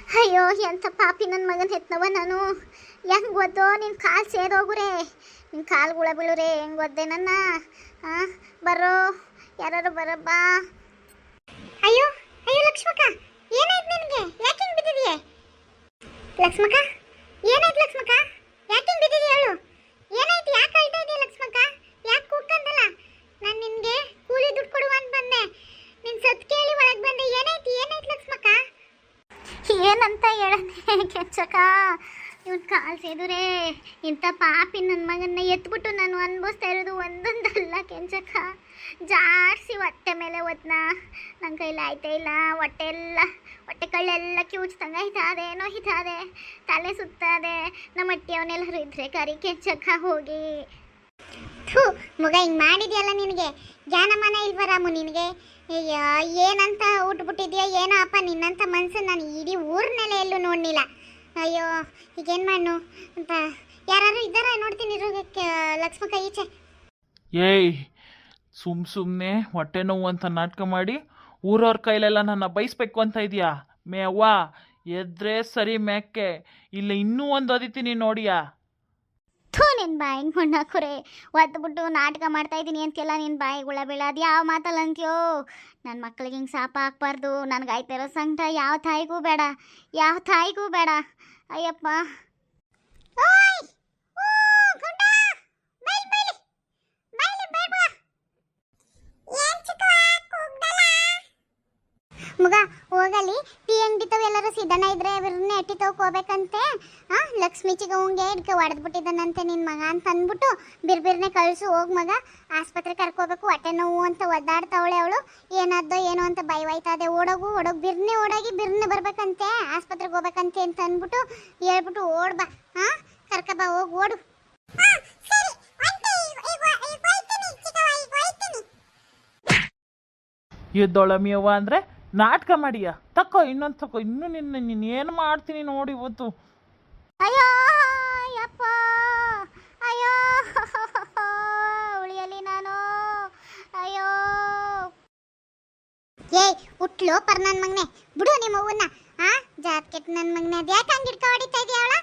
ಅಯ್ಯೋ ಎಂಥ ಪಾಪಿ ನನ್ನ ಮಗನ ಹೆತ್ತನವ ನಾನು. ಹೆಂಗೆ ಓದೋ ನಿನ್ನ ಕಾಲು ಸೇರೋಗುರೆ, ನಿನ್ನ ಕಾಲುಗಳ ಬೀಳುರೆ. ಹೆಂಗೆ ಓದ್ದೆ ನನ್ನ? ಬರೋ ಯಾರು ಬರಬ್ಬ. ಅಯ್ಯೋ ಅಯ್ಯೋ ಲಕ್ಷ್ಮಕ್ಕ, ಏನಾಯ್ತು ನಿನಗೆ? ಯಾಕೆ ಹಿಂಗೆ ಬಿದ್ದಿದೆಯೇ ಲಕ್ಷ್ಮಕ್ಕ? ಏನಾಯ್ತು ಲಕ್ಷ್ಮಕ್ಕ? ಯಾಕೆ ಹಿಂಗೆ ಬಿದ್ದಿದೆಯಾ ಹೇಳು? ಏನಾಯ್ತು? ಯಾಕೆ ಅಳ್ತಾ ಇದೆಯಾ ಲಕ್ಷ್ಮಕ್ಕ? ಯಾಕೆ ಕೂಗ್ಕಂದಲ್ಲ? ನಾನು ನಿನಗೆ ಕೂಲಿ ದುಡ್ಡು ಕೊಡುವ ಅಂತ ಬಂದೆ, ನಿನ್ನ ಸತ್ ಕೇಳಿ ಒಳಗೆ ಬಂದೆ. ಏನಾಯ್ತು ಏನಾಯ್ತು ಲಕ್ಷ್ಮಕ್ಕ? ಏನಂತ ಹೇಳನೆ ಕೆಂಚಕ್ಕ, ಇವನ್ ಕಾಲು ಸೇದುರೆ. ಇಂಥ ಪಾಪಿ ನನ್ನ ಮಗನ್ನ ಎತ್ಬಿಟ್ಟು ನಾನು ಅನ್ಭವಿಸ್ತಾ ಇರೋದು ಒಂದೊಂದಲ್ಲ ಕೆಂಚಕ್ಕ. ಜಾಡ್ಸಿ ಹೊಟ್ಟೆ ಮೇಲೆ ಒದ್ನ ನನ್ನ ಕೈಲಿ ಆಯ್ತಾ ಇಲ್ಲ. ಹೊಟ್ಟೆ ಕಳ್ಳೆಲ್ಲ ಕಿವುಚ್ದಂಗೆ ಆಯ್ತಾದೆ, ನೋಯ್ತಾದೆ, ತಲೆ ಸುತ್ತಾದೆ. ನಮ್ಮ ಅಟ್ಟಿಯವನೆಲ್ಲರೂ ಇದ್ರೆ ಕರಿ ಕೆಂಚಕ್ಕ ಹೋಗಿ. ಥೂ ಮಗ, ಹಿಂಗೆ ಮಾಡಿದ್ಯಲ್ಲ, ನಿನಗೆ ಜ್ಞಾನಮಾನ ಇಲ್ವರಾಮು ನಿನಗೆ? ಅಯ್ಯೋ ಏನಂತ ಉಟ್ಬಿಟ್ಟಿದ್ಯಾ ಏನೋ ಅಪ್ಪ. ನಿನ್ನಂಥ ಮನ್ಸು ನಾನು ಇಡೀ ಊರಿನೆಲ್ಲ ಎಲ್ಲೂ ನೋಡಲಿಲ್ಲ. ಅಯ್ಯೋ ಈಗೇನು ಮಾಡು ಅಂತ ಯಾರು ಇದ್ದಾರ ನೋಡ್ತೀನಿ ರೋಗಕ್ಕೆ. ಲಕ್ಷ್ಮಕ್ಕ ಈಚೆ. ಏಯ್, ಸುಮ್ಮನೆ ಹೊಟ್ಟೆ ನೋವು ಅಂತ ನಾಟಕ ಮಾಡಿ ಊರವ್ರ ಕೈಲೆಲ್ಲ ನನ್ನ ಬೈಸ್ಬೇಕು ಅಂತ ಇದೆಯಾ? ಮೇವ್ವ ಎದ್ರೆ ಸರಿ ಮ್ಯಾಕೆ, ಇಲ್ಲ ಇನ್ನೂ ಒಂದು ಅದಿತೀನಿ ನೋಡಿಯಾ? ಥೂ ನಿನ್ನ ಬಾಯಿಗೆ ಮಣ್ಣು ಹಾಕೋರೆ. ಒದ್ಬಿಟ್ಟು ನಾಟಕ ಮಾಡ್ತಾ ಇದ್ದೀನಿ ಅಂತೆಲ್ಲ ನಿನ್ನ ಬಾಯಿಗುಳ ಬೀಳೋದು ಯಾವ ಮಾತಲ್ಲ ಅಂತೀಯೋ? ನನ್ನ ಮಕ್ಳಿಗೆ ಹಿಂಗೆ ಶಾಪ ಹಾಕ್ಬಾರ್ದು. ನನಗಾಯ್ತಾ ಇರೋ ಸಂಕಟ ಯಾವ ತಾಯಿಗೂ ಬೇಡ, ಯಾವ ತಾಯಿಗೂ ಬೇಡ. ಅಯ್ಯಪ್ಪ. ಮಗ ಹೋಗಲಿ, ಟೀ ಅಂಗಡಿ ತಾವ ಎಲ್ಲರೂ ಸಿದ್ಧನ ಇದ್ರೆ ಅವ್ರನ್ನ ಎಟ್ಟಿ ಹೋಗ್ಬೇಕಂತೆ. ಲಕ್ಷ್ಮೀ ಚಿಗವಂಗೆ ಇದಕ್ಕೆ ಹೊಡೆದ್ಬಿಟ್ಟಿದ್ದಾನಂತೆ ನಿನ್ನ ಮಗ ಅಂತ ಅಂದ್ಬಿಟ್ಟು ಬಿರ್ಬಿರ್ನೆ ಕಳಿಸು. ಹೋಗಿ ಮಗ, ಆಸ್ಪತ್ರೆ ಕರ್ಕೋಬೇಕು, ಹೊಟ್ಟೆ ನೋವು ಅಂತ ಒದ್ದಾಡ್ತಾವಳೆ ಅವಳು. ಏನಾದ್ದೋ ಏನೋ ಅಂತ ಭಯವಾಯ್ತದೆ. ಓಡೋಗು ಬಿರ್ನೆ ಓಡೋಗಿ ಬಿರ್ನೆ ಬರ್ಬೇಕಂತೆ, ಆಸ್ಪತ್ರೆಗೆ ಹೋಗ್ಬೇಕಂತೆ ಅಂತ ಅಂದ್ಬಿಟ್ಟು ಹೇಳ್ಬಿಟ್ಟು ಓಡ್ಬಾ. ಕರ್ಕ ಬಾ, ಹೋಗಿ ಓಡು. ಎದ್ದೊಳಮಿಯವ್ವ ಅಂದರೆ ನಾಟಕ ಮಾಡಿಯಾ? ತಕ್ಕೋ ಇನ್ನೊಂದು ತಕ್ಕೋ. ಇನ್ನೂ ನಿನ್ನ ಏನು ಮಾಡ್ತೀನಿ ನೋಡಿ ಇವತ್ತು. ಅಯ್ಯೋ ಯಪ್ಪ, ಅಯ್ಯೋ ಉಳಿಯಲಿ ನಾನು. ಅಯ್ಯೋ ಏಯ್ ಹುಟ್ಲು ಪರ್ ನನ್ನ ಮಗನೆ, ಬಿಡು ನಿಮ್ಮ ಅವ್ವನ್ನ. ಜಾಕೆಟ್ ನನ್ನ ಮಗನೆ, ಅದು ಯಾಕೆ ಹಂಗೆ ಹಿಡ್ಕೊ ಹೊಡಿತಾ ಇದೆಯಾ ಅವಳ?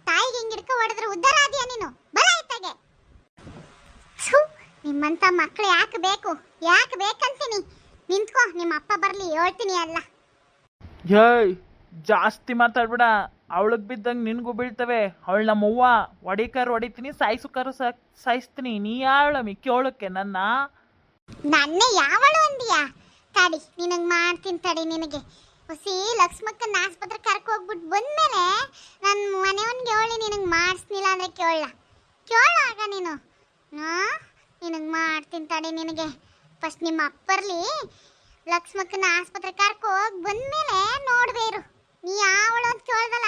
ತಾಯಿಗೆ ಹಿಂಗೆ ಹಿಡ್ಕೊ ಹೊಡೆದ್ರೆ ಉದ್ಧಾರ ಆದ್ಯಾ ನೀನು? ಬಲ ಆಯ್ತಾಗೆ. ನಿಮ್ಮಂಥ ಮಕ್ಕಳು ಯಾಕೆ ಬೇಕು? ಯಾಕೆ ಬೇಕಂತೀನಿ? ನಿಂತ್ಕೋ, ನಿಮ್ಮ ಅಪ್ಪ ಬರಲಿ ಹೇಳ್ತೀನಿ ಎಲ್ಲ. ಏಯ್ ಜಾಸ್ತಿ ಮಾತಾಡ್ಬೇಡ. ಅವಳಿಗೆ ಬಿದ್ದಂಗೆ ನಿನಗೂ ಬೀಳ್ತವೆ. ಅವಳು ನಮ್ಮವ್ವ. ಹೊಡಿತೀನಿ, ಸಾಯಿಸುಕಾರ ಸಾಯಿಸ್ತೀನಿ. ನೀ ಯಾವಳ ಮಿಕ್ಕಿ ನನ್ನ ಯಾವಳು ಅಂದಿಯಾ? ತಡಿ ನಿನಗೆ ಮಾಡ್ತೀನಿ ತಡಿ. ನಿನಗೆ ಹೊಸಿ ಲಕ್ಷ್ಮಕ್ಕನ ಆಸ್ಪತ್ರೆ ಕರ್ಕೊ ಹೋಗ್ಬಿಟ್ಟು ಬಂದ್ಮೇಲೆ ನನ್ನ ಮನೆಯವನ್ಗೆ ಹೇಳಿ ನಿನಗೆ ಮಾಡಿಸ್ನಿಲ್ಲ ಅಂದರೆ ಕೇಳಾಗ ನೀನು. ನಿನಗೆ ಮಾಡ್ತೀನಿ ತಡಿ. ನಿನಗೆ ಫಸ್ಟ್ ನಿಮ್ಮ ಅಪ್ಪರ್ಲಿ ಲಕ್ಷ್ಮಕ್ಕನ ಆಸ್ಪತ್ರೆ ಕರ್ಕೊ ಹೋಗಿ ಬಂದ್ಮೇಲೆ ನೋಡ್ಬೇರು. ನೀ ಯಾವಳು ಅಂತ ಕೇಳ್ದಲ್ಲ,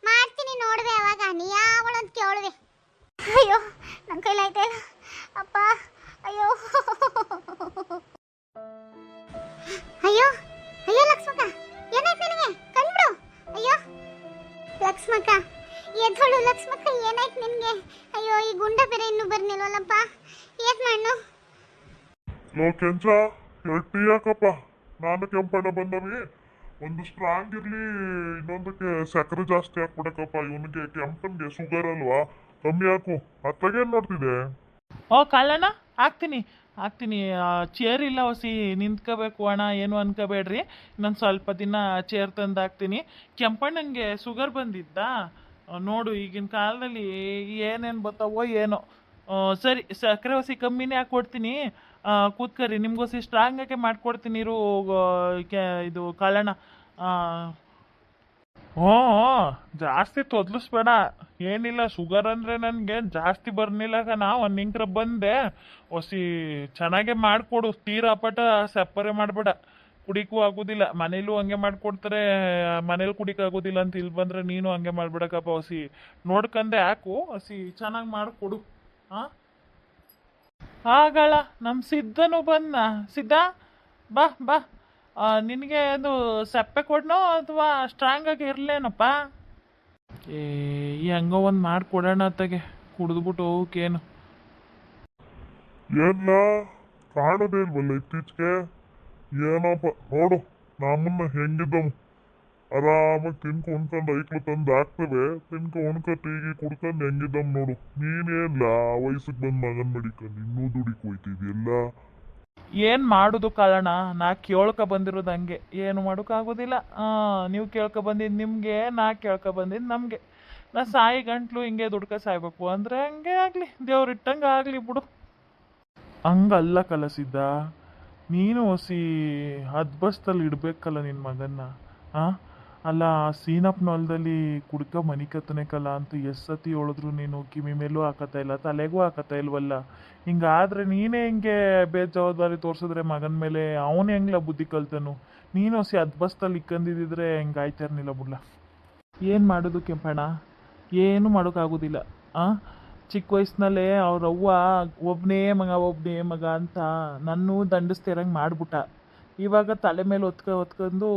ಮಾಡ್ತೀನಿ ನೋಡ್ವೆ ಅವಾಗ. ನೀ ಯಾವಳು ಅಂತ ಕೇಳುವೆ. ಅಯ್ಯೋ ನನ್ನ ಕೈಲಾಯ್ತಾ ಇಲ್ಲ ಅಪ್ಪ. ಅಯ್ಯೋ ಅಯ್ಯೋ ಅಯ್ಯೋ ಲಕ್ಷ್ಮಕ್ಕ, ಏನಾಯ್ತು ನಿನಗೆ? ಕಣ್ಬಿಡು. ಅಯ್ಯೋ ಲಕ್ಷ್ಮಕ್ಕ, ಎದ್ದೋಳು ಲಕ್ಷ್ಮಕ್ಕ, ಏನಾಯ್ತು ನಿನಗೆ? ಅಯ್ಯೋ ಈ ಗುಂಡ ಬೇರೆ ಇನ್ನೂ ಬರ್ನಿಲ್ವಲ್ಲಪ್ಪ, ಏನ್ ಮಾಡು? ಲೋ ಕೆಂಚ, ಟೀ ಯಾಕಪ್ಪ? ನಾನು ಕೆಂಪಣ್ಣ ಬಂದವಿ. ಒಂದು ಸ್ಟ್ರಾಂಗ್ ಇರ್ಲಿ, ಇನ್ನೊಂದಕ್ಕೆ ಸಕ್ಕರೆ ಜಾಸ್ತಿ ಹಾಕ್ಬಿಡಕಪ್ಪ. ಇವನಿಗೆ ಕೆಂಪನ್ಗೆ ಶುಗರ್ ಅಲ್ವಾ, ಕಮ್ಮಿ ಹಾಕು. ಅತ್ತಾಗೇನು ನೋಡ್ತಿದೆ? ಓ ಕಾಲಣ್ಣ, ಹಾಕ್ತೀನಿ. ಚೇರ್ ಇಲ್ಲ ಹೊಸಿ, ನಿಂತ್ಕೋಬೇಕು ಅಣ್ಣ, ಏನು ಅನ್ಕೋಬೇಡ್ರಿ. ಇನ್ನೊಂದು ಸ್ವಲ್ಪ ದಿನ ಚೇರ್ ತಂದು ಹಾಕ್ತೀನಿ. ಕೆಂಪಣ್ಣಂಗೆ ಶುಗರ್ ಬಂದಿದ್ದ ನೋಡು. ಈಗಿನ ಕಾಲದಲ್ಲಿ ಏನೇನು ಬರ್ತಾವೋ ಏನೋ. ಸರಿ, ಸಕ್ಕರೆ ಹೊಸಿ ಕಮ್ಮಿನೇ ಹಾಕ್ಕೊಡ್ತೀನಿ. ಕೂತ್ಕರಿ, ನಿಮ್ಗೋಸಿ ಸ್ಟ್ರಾಂಗ್ ಆಗಿ ಮಾಡ್ಕೊಡ್ತೀನಿ ಇರು. ಇದು ಕಾಳಣ್ಣ. ಹ್ಞೂ, ಜಾಸ್ತಿ ತೊದಲಿಸ್ಬೇಡ. ಏನಿಲ್ಲ, ಶುಗರ್ ಅಂದರೆ ನನಗೆ ಜಾಸ್ತಿ ಬರ್ನಿಲ್ಲ ಕಣ. ಒಂದು ಇಂಕ್ರ ಬಂದೆ. ಹೊಸಿ ಚೆನ್ನಾಗೇ ಮಾಡಿಕೊಡು. ತೀರಾ ಅಪಟ ಸಪ್ಪರೆ ಮಾಡಬೇಡ. ಕುಡಿಕೂ ಆಗೋದಿಲ್ಲ. ಮನೇಲೂ ಹಂಗೆ ಮಾಡಿಕೊಡ್ತಾರೆ, ಮನೇಲಿ ಕುಡಿಕಾಗೋದಿಲ್ಲ ಅಂತ ಇಲ್ಲಿ ಬಂದರೆ ನೀನು ಹಂಗೆ ಮಾಡ್ಬಿಡಕಪ್ಪ. ಹೊಸಿ ನೋಡ್ಕಂಡೆ ಹಾಕು, ಹೊಸಿ ಚೆನ್ನಾಗಿ ಮಾಡಿಕೊಡು. ಆಗಲ್ಲ, ನಮ್ಮ ಸಿದ್ಧನು ಬಂದ. ಸಿದ್ಧ ಬಾ ಬಾ. ನಿನಗೆ ಅದು ಸಪ್ಪೆ ಕೊಡ್ನೋ ಅಥವಾ ಸ್ಟ್ರಾಂಗ್ ಆಗಿ ಇರಲೇನಪ್ಪ? ಹೆಂಗೋ ಒಂದು ಮಾಡಿಕೊಡೋಣ ಅತ್ತಗೆ, ಕುಡಿದ್ಬಿಟ್ಟು ಹೋಗಕ್ಕೇನು. ಏನ ಕಾಣೋದೇ ಇಲ್ವಲ್ಲ ಇತ್ತೀಚೆಗೆ? ಏನಪ್ಪ ನೋಡು ನಮ್ಮನ್ನ ಹೆಂಗಿದ್ದವು. ಆರಾಮಾಗಿ ತಿನ್ಕೊ ಉಣ್ಕೊಂಡು ಐಕ್ಳು ತಂದು ಹಾಕ್ತವೆ, ತಿನ್ಕೊ ಉಣ್ಕೊ ಟೀಗಿ ಕುಡ್ಕೊಂಡು ಹೆಂಗಿದ್ದಮ್ ನೋಡು. ನೀನೇನ್ಲ ಆ ವಯಸ್ಸಿಗೆ ಬಂದು ಮಗನ್ ಮಡಿಕೊಂಡು ಇನ್ನೂ ದುಡಿಕ್ ಹೋಯ್ತಿದ್ಯಲ್ಲ. ಏನು ಮಾಡೋದು ಕಾರಣ, ನಾ ಕೇಳ್ಕೊ ಬಂದಿರೋದು ಹಂಗೆ, ಏನು ಮಾಡೋಕ್ಕಾಗೋದಿಲ್ಲ. ನೀವು ಕೇಳ್ಕೊ ಬಂದಿದ್ದು ನಿಮಗೆ, ನಾ ಕೇಳ್ಕೊ ಬಂದಿದ್ದು ನಮಗೆ. ನಾ ಸಾಯಿ ಗಂಟ್ಲು ಹಿಂಗೆ ದುಡ್ಕ ಸಾಯ್ಬೇಕು ಅಂದರೆ ಹಂಗೆ ಆಗಲಿ, ದೇವ್ರು ಇಟ್ಟಂಗೆ ಆಗಲಿ ಬಿಡು. ಹಂಗಲ್ಲ ಕಲಸಿದ್ದ, ನೀನು ಹೊಸಿ ಹದ್ಬಸ್ತಲ್ಲಿ ಇಡ್ಬೇಕಲ್ಲ ನಿನ್ನ ಮಗನ್ನ. ಅಲ್ಲ ಸೀನಪ್ಪನ ಹೊಲದಲ್ಲಿ ಕುಡ್ಕ ಮನಿ ಕತ್ತನೇಕಲ್ಲ ಅಂತ ಎಷ್ಟು ಸತಿ ಹೇಳಿದ್ರು ನೀನು ಕಿವಿ ಮೇಲೂ ಹಾಕತ್ತಾ ಇಲ್ಲ, ತಲೆಗೂ ಹಾಕತ್ತಾ ಇಲ್ವಲ್ಲ. ಹಿಂಗಾದ್ರೆ ನೀನೇ ಹಿಂಗೆ ಬೇಜವಾಬ್ದಾರಿ ತೋರಿಸಿದ್ರೆ ಮಗನ ಮೇಲೆ ಅವನು ಹೆಂಗ್ಲ ಬುದ್ಧಿ ಕಲ್ತನು. ನೀನು ಹೊಸಿ ಹದ್ಬಸ್ತಲ್ಲಿ ಇಕ್ಕಂದಿದ್ದಿದ್ರೆ ಹೆಂಗಾಯ್ತಿರ್ನಿಲ್ಲ ಬಿಡ್ಲ. ಏನು ಮಾಡೋದು ಕೆಂಪಣ್ಣ, ಏನು ಮಾಡೋಕ್ಕಾಗೋದಿಲ್ಲ. ಚಿಕ್ಕ ವಯಸ್ಸಿನಲ್ಲೇ ಅವ್ರ ಅವ್ವ ಒಬ್ಬನೇ ಮಗ ಅಂತ ನನ್ನೂ ದಂಡಿಸ್ತಿರಂಗೆ ಮಾಡ್ಬಿಟ್ಟ. ಇವಾಗ ತಲೆ ಮೇಲೆ ಹೊತ್ಕೊಂಡು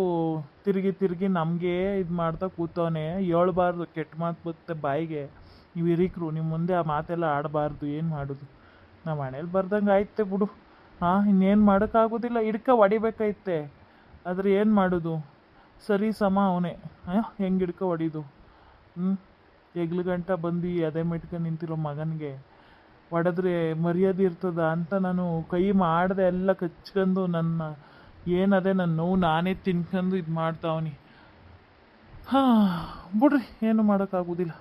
ತಿರುಗಿ ನಮಗೆ ಇದು ಮಾಡ್ತಾ ಕೂತವನೆ. ಹೇಳ್ಬಾರ್ದು, ಕೆಟ್ಟ ಮಾತು ಬರುತ್ತೆ ಬಾಯಿಗೆ. ನೀವು ಹಿರೀಕರು, ನಿಮ್ಮ ಮುಂದೆ ಆ ಮಾತೆಲ್ಲ ಆಡಬಾರ್ದು. ಏನು ಮಾಡೋದು, ನಮ್ಮ ಮನೇಲಿ ಬರ್ದಂಗೆ ಆಯ್ತೆ ಬಿಡು. ಇನ್ನೇನು ಮಾಡೋಕ್ಕಾಗೋದಿಲ್ಲ, ಹೊಡಿಬೇಕೈತೆ. ಆದರೆ ಏನು ಮಾಡೋದು, ಸರಿ ಸಮ ಅವನೇ. ಹೆಂಗೆ ಹೊಡೀದು? ಹೆಗ್ಲು ಗಂಟ ಬಂದು ಅದೇ ಮೆಟ್ಕೊಂಡು ನಿಂತಿರೋ ಮಗನಿಗೆ ಹೊಡೆದ್ರೆ ಮರ್ಯಾದೆ ಇರ್ತದ ಅಂತ ನಾನು ಕೈ ಮಾಡ್ದೆ ಎಲ್ಲ ಕಚ್ಕೊಂಡು ಏನದೇ ನನ್ನ ನೋವು ನಾನೇ ತಿನ್ಕೊಂಡು ಇದು ಮಾಡ್ತಾವನಿ. ಬಿಡ್ರಿ, ಏನು ಮಾಡೋಕ್ಕಾಗೋದಿಲ್ಲ.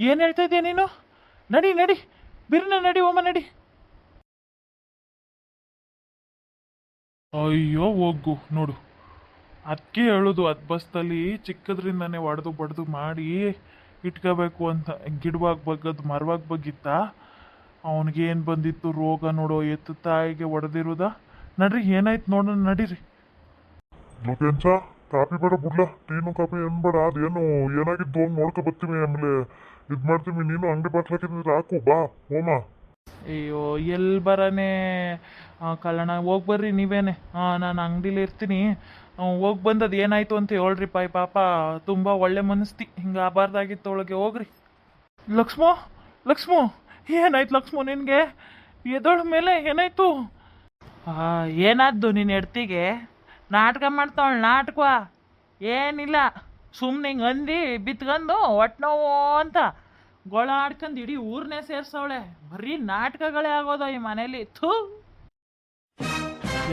ಏನು ಹೇಳ್ತಾ ಇದೀಯ ನೀನು? ನಡಿ ಬಿರ್ನ ನಡಿ, ಓಮ ನಡಿ. ಅಯ್ಯೋ ಹೋಗು ನೋಡು, ಅದಕ್ಕೆ ಹೇಳೋದು ಬಸ್ತಲ್ಲಿ ಚಿಕ್ಕದ್ರಿಂದನೇ ಒಡೆದು ಬಡ್ದು ಮಾಡಿ ಇಟ್ಕೋಬೇಕು ಅಂತ. ಗಿಡವಾಗಿ ಬಗ್ಗದು ಮರವಾಗಿ ಬಗ್ಗಿತ್ತ, ಅವನಿಗೇನು ಬಂದಿತ್ತು ರೋಗ ನೋಡೋ, ಎತ್ತು ತಾಯಿಗೆ ಹೊಡೆದಿರೋದ. ನಡ್ರಿ, ಏನಾಯ್ತು ನೋಡೋಣ, ನಡೀರಿ. ಕಾಪಿ ಬೇಡ ಬಿಡ್ಲ, ಟೀನು ಕಾಪಿ ಏನ್ ಬೇಡ, ಅದೇನು ಏನಾಗಿದ್ದು ಹೋಗಿ ನೋಡ್ಕೊ ಬರ್ತೀವಿ, ಆಮೇಲೆ ಇದು ಮಾಡ್ತೀವಿ. ನೀನು ಅಂಗಡಿ ಬಾಟ್ಲಾಕಿದ್ರೆ ಹಾಕು, ಬಾ ಹೋಮ. ಅಯ್ಯೋ ಎಲ್ಲಿ ಬರನೇ ಕಲ್ಲಣ್ಣ, ಹೋಗಿ ಬರ್ರಿ ನೀವೇನೆ. ನಾನು ಅಂಗಡಿಲಿ ಇರ್ತೀನಿ, ಹೋಗಿ ಬಂದದ್ದು ಏನಾಯ್ತು ಅಂತ ಹೇಳ್ರಿ. ಪಾಪ ತುಂಬ ಒಳ್ಳೆ ಮನಸ್ತಿ, ಹಿಂಗೆ ಆಗಬಾರ್ದಾಗಿತ್ತು ಒಳಗೆ. ಹೋಗ್ರಿ. ಲಕ್ಷ್ಮೋ ಏನಾಯ್ತು ಲಕ್ಷ್ಮೋ ನಿನಗೆ? ಎದೋಳ ಮೇಲೆ ಏನಾಯ್ತು? ಏನಾದ್ದು ನಿನ್ನ ಹೆಡ್ತಿಗೆ? ನಾಟಕ ಮಾಡ್ತಾವಳು ನಾಟಕ ಏನಿಲ್ಲ, ಸುಮ್ಮನೆ ಹಿಂಗೆ ಅಂದು ಬಿತ್ಕೊಂಡು ಹೊಟ್ಟೆ ನೋವು ಅಂತ ಗೊಳ ಆಡ್ಕೊಂಡು ಇಡೀ ಊರನ್ನೇ ಸೇರ್ಸವಳೆ. ಬರೀ ನಾಟಕಗಳೇ ಆಗೋದು ಈ ಮನೇಲಿ. ಥೂ,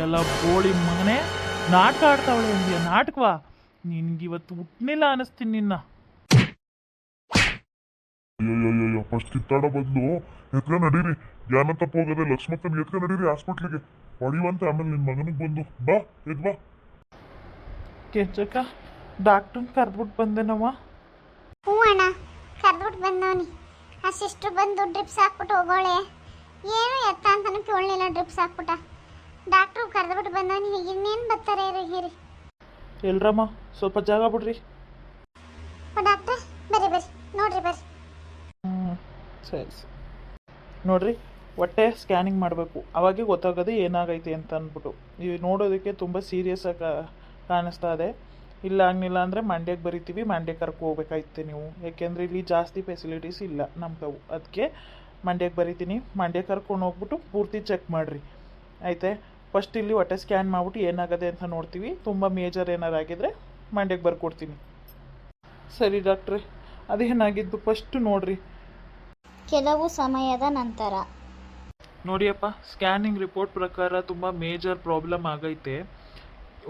ಎಲ್ಲ ಬೋಳಿ ಮಗನೇ ನಾಟಕ ಆಡ್ತಾವಳೆ ಅಂದ್ಯ? ನಾಟಕವಾ? ನಿನ್ಗಿವತ್ತು ಹುಟ್ಟನಿಲ್ಲ ಅನ್ನಿಸ್ತೀನಿ ನಿನ್ನ. ಅಯ್ಯೋ ಫಸ್ಟ್ ಕಿತ್ತಾಡೋ ಬದಲು ಎತ್ಕ ನಡೀರಿ. ಯಾನ ತಪ್ಪ ಹೋಗದೆ ಲಕ್ಷ್ಮಕ್ಕನ್ ಎತ್ಕ ನಡೀರಿ ಹಾಸ್ಪಿಟ್ಲಿಗೆ ಹೊಡಿಯುವಂತೆ. ಆಮೇಲೆ ನಿನ್ನ ಮಗನಿಗೆ ಬಂದು ಬಾ, ಬಾ. ಕೆಂಚಕ್ಕ, ಡಾಕ್ಟ್ರನ್ನ ಕರ್ದ್ಬಿಟ್ಟು ಬಂದೇನವ್ವ. ಹ್ಞೂ ಅಣ್ಣ, ಕರ್ದ್ಬಿಟ್ಟು ಬಂದವನಿ. ಆ ಸಿಸ್ಟ್ರು ಬಂದು ಡ್ರಿಪ್ಸ್ ಹಾಕ್ಬಿಟ್ಟು ಹೋಗೋಳೆ. ಏನು ಎತ್ತ ಅಂತಾನು ಕೇಳಲಿಲ್ಲ, ಡ್ರಿಪ್ಸ್ ಹಾಕ್ಬಿಟ್ಟ. ಡಾಕ್ಟ್ರು ಕರೆದ್ಬಿಟ್ಟು ಬಂದವನಿ. ಇನ್ನೇನು ಬರ್ತಾರೆ ಹಿರಿ. ಎಲ್ರಮ್ಮ ಸ್ವಲ್ಪ ಜಾಗ ಬಿಡ್ರಿ. ಡಾಕ್ಟ್ರೆ ಬರ್ರಿ ನೋಡ್ರಿ ಬರ್ರಿ. ಸರಿ ನೋಡ್ರಿ, ಹೊಟ್ಟೆ ಸ್ಕ್ಯಾನಿಂಗ್ ಮಾಡಬೇಕು, ಅವಾಗೆ ಗೊತ್ತಾಗೋದು ಏನಾಗೈತೆ ಅಂತ ಅಂದ್ಬಿಟ್ಟು. ನೀವು ನೋಡೋದಕ್ಕೆ ತುಂಬ ಸೀರಿಯಸ್ ಆಗಿ ಕಾಣಿಸ್ತಾ ಇದೆ. ಇಲ್ಲ ಆಗಲಿಲ್ಲ ಅಂದರೆ ಮಂಡ್ಯಕ್ಕೆ ಬರಿತೀವಿ, ಮಂಡ್ಯಕ್ಕೆ ಕರ್ಕೊ ಹೋಗ್ಬೇಕಾಯ್ತೆ ನೀವು. ಯಾಕೆಂದರೆ ಇಲ್ಲಿ ಜಾಸ್ತಿ ಫೆಸಿಲಿಟೀಸ್ ಇಲ್ಲ ನಮ್ಮ ತಾವು. ಅದಕ್ಕೆ ಮಂಡ್ಯಕ್ಕೆ ಬರಿತೀನಿ, ಮಂಡ್ಯಕ್ಕೆ ಕರ್ಕೊಂಡು ಹೋಗ್ಬಿಟ್ಟು ಪೂರ್ತಿ ಚೆಕ್ ಮಾಡಿರಿ ಆಯಿತೆ. ಫಸ್ಟ್ ಇಲ್ಲಿ ಹೊಟ್ಟೆ ಸ್ಕ್ಯಾನ್ ಮಾಡಿಬಿಟ್ಟು ಏನಾಗದೆ ಅಂತ ನೋಡ್ತೀವಿ. ತುಂಬ ಮೇಜರ್ ಏನಾರು ಆಗಿದ್ರೆ ಮಂಡ್ಯಕ್ಕೆ ಬರ್ಕೊಡ್ತೀನಿ. ಸರಿ ಡಾಕ್ಟ್ರೆ, ಅದೇನಾಗಿದ್ದು ಫಸ್ಟ್ ನೋಡ್ರಿ. ಕೆಲವು ಸಮಯದ ನಂತರ ನೋಡಿಯಪ್ಪ, ಸ್ಕ್ಯಾನಿಂಗ್ ರಿಪೋರ್ಟ್ ಪ್ರಕಾರ ತುಂಬ ಮೇಜರ್ ಪ್ರಾಬ್ಲಮ್ ಆಗೈತೆ.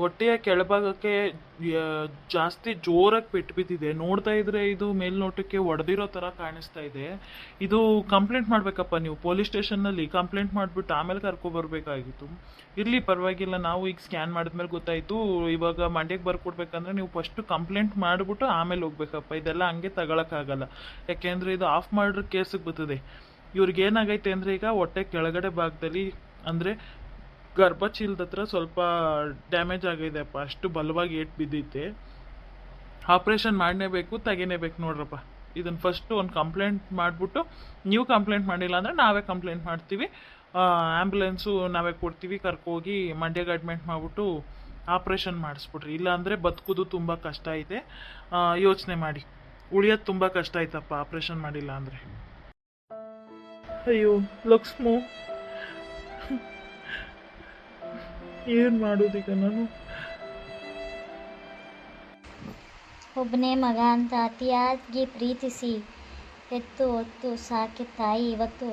ಹೊಟ್ಟೆಯ ಕೆಳಭಾಗಕ್ಕೆ ಜಾಸ್ತಿ ಜೋರಾಗಿ ಪೆಟ್ಟು ಬಿದ್ದಿದೆ. ನೋಡ್ತಾ ಇದ್ರೆ ಇದು ಮೇಲ್ನೋಟಕ್ಕೆ ಒಡೆದಿರೋ ಥರ ಕಾಣಿಸ್ತಾ ಇದೆ. ಇದು ಕಂಪ್ಲೇಂಟ್ ಮಾಡಬೇಕಪ್ಪ ನೀವು ಪೊಲೀಸ್ ಸ್ಟೇಷನ್ನಲ್ಲಿ. ಕಂಪ್ಲೇಂಟ್ ಮಾಡಿಬಿಟ್ಟು ಆಮೇಲೆ ಕರ್ಕೊಬರ್ಬೇಕಾಗಿತ್ತು. ಇರಲಿ ಪರವಾಗಿಲ್ಲ, ನಾವು ಈಗ ಸ್ಕ್ಯಾನ್ ಮಾಡಿದ್ಮೇಲೆ ಗೊತ್ತಾಯಿತು. ಇವಾಗ ಮಂಡ್ಯಕ್ಕೆ ಬರ್ಕೊಡ್ಬೇಕಂದ್ರೆ ನೀವು ಫಸ್ಟು ಕಂಪ್ಲೇಂಟ್ ಮಾಡಿಬಿಟ್ಟು ಆಮೇಲೆ ಹೋಗ್ಬೇಕಪ್ಪ. ಇದೆಲ್ಲ ಹಂಗೆ ತಗೊಳಕ್ಕಾಗಲ್ಲ, ಯಾಕೆಂದರೆ ಇದು ಆಫ್ ಮಾಡಿರೋ ಕೇಸಿಗೆ ಬರ್ತದೆ. ಇವ್ರಿಗೆ ಏನಾಗೈತೆ ಅಂದರೆ ಈಗ ಹೊಟ್ಟೆ ಕೆಳಗಡೆ ಭಾಗದಲ್ಲಿ ಅಂದರೆ ಗರ್ಭಚೀಲದ ಹತ್ರ ಸ್ವಲ್ಪ ಡ್ಯಾಮೇಜ್ ಆಗಿದೆಪ್ಪ, ಅಷ್ಟು ಬಲವಾಗಿ ಏಟ್ ಬಿದ್ದೈತೆ. ಆಪ್ರೇಷನ್ ಮಾಡಲೇಬೇಕು, ತೆಗಿಲೇಬೇಕು ನೋಡ್ರಪ್ಪ. ಇದನ್ನು ಫಸ್ಟು ಒಂದು ಕಂಪ್ಲೇಂಟ್ ಮಾಡಿಬಿಟ್ಟು, ನೀವು ಕಂಪ್ಲೇಂಟ್ ಮಾಡಿಲ್ಲ ಅಂದರೆ ನಾವೇ ಕಂಪ್ಲೇಂಟ್ ಮಾಡ್ತೀವಿ. ಆ್ಯಂಬುಲೆನ್ಸು ನಾವೇ ಕೊಡ್ತೀವಿ, ಕರ್ಕೋಗಿ ಮಂಡ್ಯಗೆ ಅಡ್ಮಿಟ್ ಮಾಡಿಬಿಟ್ಟು ಆಪ್ರೇಷನ್ ಮಾಡಿಸ್ಬಿಟ್ರಿ. ಇಲ್ಲಾಂದರೆ ಬದುಕೋದು ತುಂಬ ಕಷ್ಟ ಐತೆ. ಯೋಚನೆ ಮಾಡಿ, ಉಳಿಯೋದು ತುಂಬ ಕಷ್ಟ ಆಯ್ತಪ್ಪ ಆಪ್ರೇಷನ್ ಮಾಡಿಲ್ಲ ಅಂದರೆ. ಅಯ್ಯೋ ಲಕ್ಷ್ಮು, ಏನು ಮಾಡೋದೀಗ ನಾನು? ಒಬ್ಬನೇ ಮಗ ಅಂತ ಅತಿಯಾಗಿ ಪ್ರೀತಿಸಿ ಎತ್ತು ಹೊತ್ತು ಸಾಕಿ ತಾಯಿ ಇವತ್ತು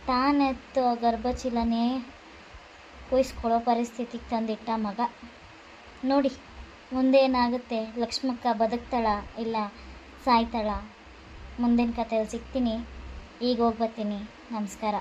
ತಾನೆತ್ತು ಗರ್ಭಚೀಲನೇ ಕೊಯ್ಸ್ಕೊಳ್ಳೋ ಪರಿಸ್ಥಿತಿಗೆ ತಂದಿಟ್ಟ ಮಗ. ನೋಡಿ ಮುಂದೇನಾಗುತ್ತೆ, ಲಕ್ಷ್ಮಕ್ಕ ಬದುಕ್ತಾಳ ಇಲ್ಲ ಸಾಯ್ತಾಳ? ಮುಂದಿನ ಕಥೆಯಲ್ಲಿ ಸಿಗ್ತೀನಿ. ಈಗ ಹೋಗ್ಬರ್ತೀನಿ. ನಮಸ್ಕಾರ.